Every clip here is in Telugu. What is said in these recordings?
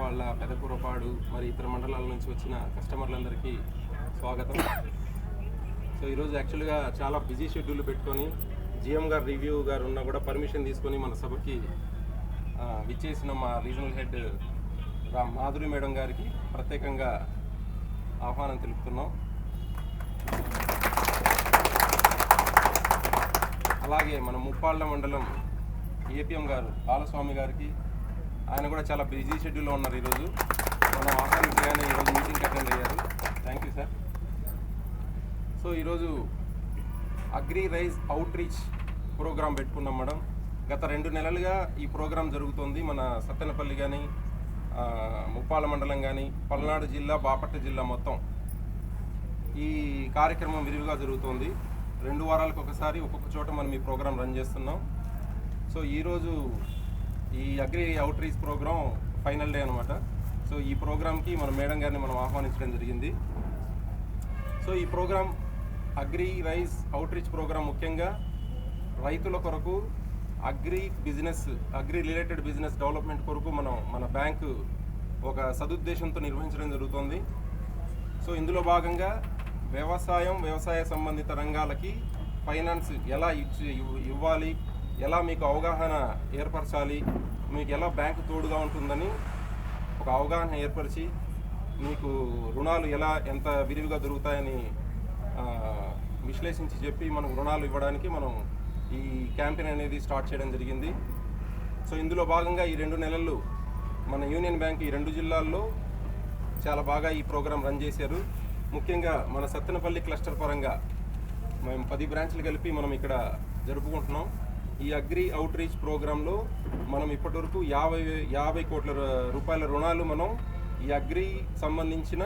ముప్పాళ్ళ, పెదకూరపాడు మరి ఇతర మండలాల నుంచి వచ్చిన కస్టమర్లందరికీ స్వాగతం. సో ఈరోజు యాక్చువల్గా చాలా బిజీ షెడ్యూల్ పెట్టుకొని జిఎం గారు రివ్యూ గారు ఉన్నా కూడా పర్మిషన్ తీసుకొని మన సభకి విచ్చేసిన మా రీజనల్ హెడ్ మాధురి మేడం గారికి ప్రత్యేకంగా ఆహ్వానం తెలుపుతున్నాం. అలాగే మన ముప్పాళ్ళ మండలం ఏపీఎం గారు బాలస్వామి గారికి, ఆయన కూడా చాలా బిజీ షెడ్యూల్లో ఉన్నారు. ఈరోజు మనం ఆహ్వానించగానే ఈరోజు మీటింగ్కి అటెండ్ అయ్యారు. Thank you sir. సో ఈరోజు agri rise outreach programme పెట్టుకున్నాం మేడం. గత 2 నెలలుగా ఈ ప్రోగ్రాం జరుగుతుంది. మన సత్తెనపల్లి కానీ, ముప్పాళ్ళ మండలం కానీ, పల్నాడు జిల్లా, బాపట్ల జిల్లా మొత్తం ఈ కార్యక్రమం విరివిగా జరుగుతుంది. 2 వారాలకు ఒకసారి ఒక్కొక్క చోట మనం ఈ ప్రోగ్రాం రన్ చేస్తున్నాం. సో ఈరోజు ఈ agri outreach programme final day అనమాట. సో ఈ ప్రోగ్రాంకి మన మేడం గారిని మనం ఆహ్వానించడం జరిగింది. సో ఈ programme agri rise outreach programme ముఖ్యంగా రైతుల కొరకు అగ్రి రిలేటెడ్ బిజినెస్ డెవలప్మెంట్ కొరకు మన బ్యాంకు ఒక సదుద్దేశంతో నిర్వహించడం జరుగుతుంది. సో ఇందులో భాగంగా వ్యవసాయ సంబంధిత రంగాలకి ఫైనాన్స్ ఎలా ఇవ్వాలి, ఎలా మీకు అవగాహన ఏర్పరచాలి, మీకు ఎలా బ్యాంకు తోడుగా ఉంటుందని ఒక అవగాహన ఏర్పరిచి మీకు రుణాలు ఎంత విరివిగా దొరుకుతాయని విశ్లేషించి చెప్పి మనకు రుణాలు ఇవ్వడానికి మనం ఈ క్యాంపెయిన్ అనేది స్టార్ట్ చేయడం జరిగింది. సో ఇందులో భాగంగా ఈ 2 నెలలు మన యూనియన్ బ్యాంక్ ఈ 2 జిల్లాల్లో చాలా బాగా ఈ ప్రోగ్రాం రన్ చేశారు. ముఖ్యంగా మన సత్తెనపల్లి క్లస్టర్ పరంగా మేము 10 బ్రాంచ్లు కలిపి మనం ఇక్కడ జరుపుకుంటున్నాం. ఈ అగ్రి అవుట్ రీచ్ ప్రోగ్రాంలో మనం ఇప్పటివరకు 50 కోట్ల రూపాయల రుణాలు మనం ఈ అగ్రి సంబంధించిన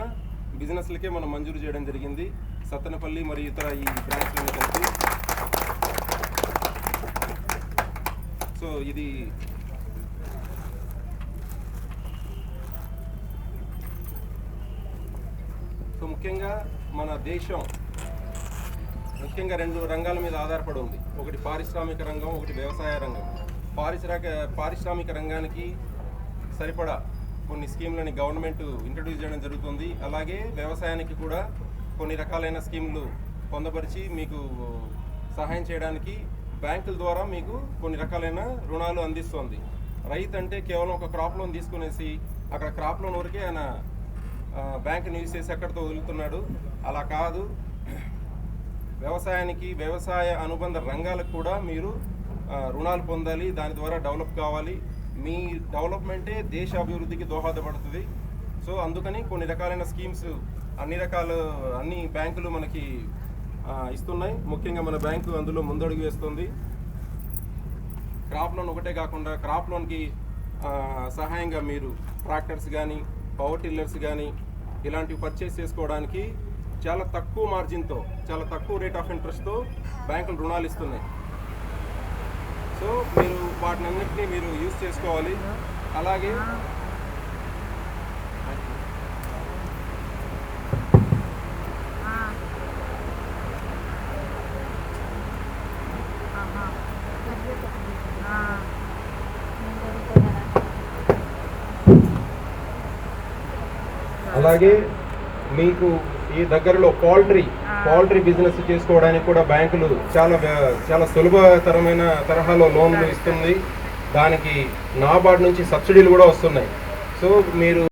బిజినెస్లకే మనం మంజూరు చేయడం జరిగింది. సత్తెనపల్లి మరియు ఇతర ఈ బ్రాంచ్లను కలిపి. సో ఇది ముఖ్యంగా మన దేశం 2 రంగాల మీద ఆధారపడి ఉంది. ఒకటి పారిశ్రామిక రంగం, ఒకటి వ్యవసాయ రంగం. పారిశ్రామిక రంగానికి సరిపడా కొన్ని స్కీమ్లని గవర్నమెంట్ ఇంట్రడ్యూస్ చేయడం జరుగుతుంది. అలాగే వ్యవసాయానికి కూడా కొన్ని రకాలైన స్కీములు పొందపరిచి మీకు సహాయం చేయడానికి బ్యాంకుల ద్వారా మీకు కొన్ని రకాలైన రుణాలు అందిస్తుంది. రైతు అంటే కేవలం ఒక క్రాప్ లోన్ తీసుకునేసి అక్కడ క్రాప్ లోన్ వరకే ఆయన బ్యాంకుని యూజ్ చేసి ఎక్కడితో వదులుతున్నాడు. అలా కాదు, వ్యవసాయ అనుబంధ రంగాలకు కూడా మీరు రుణాలు పొందాలి. దాని ద్వారా డెవలప్ కావాలి. మీ డెవలప్మెంటే దేశ అభివృద్ధికి దోహదపడుతుంది. సో అందుకని కొన్ని రకాలైన స్కీమ్స్ అన్ని బ్యాంకులు మనకి ఇస్తున్నాయి. ముఖ్యంగా మన బ్యాంకు అందులో ముందడుగు వేస్తుంది. క్రాప్ లోన్ ఒకటే కాకుండా క్రాప్ లోన్కి సహాయంగా మీరు ట్రాక్టర్స్ కానీ, పవర్ టిల్లర్స్ కానీ ఇలాంటివి పర్చేస్ చేసుకోవడానికి చాలా తక్కువ మార్జిన్తో, చాలా తక్కువ రేట్ ఆఫ్ ఇంట్రెస్ట్తో బ్యాంకులు రుణాలు ఇస్తున్నాయి. సో మీరు వాటిని అన్నింటినీ మీరు యూజ్ చేసుకోవాలి. అలాగే మీకు ఈ దగ్గరలో పౌల్ట్రీ బిజినెస్ చేసుకోవడానికి కూడా బ్యాంకులు చాలా సులభతరమైన తరహాలో లోన్లు ఇస్తుంది. దానికి నాబార్డ్ నుంచి సబ్సిడీలు కూడా వస్తున్నాయి. సో మీరు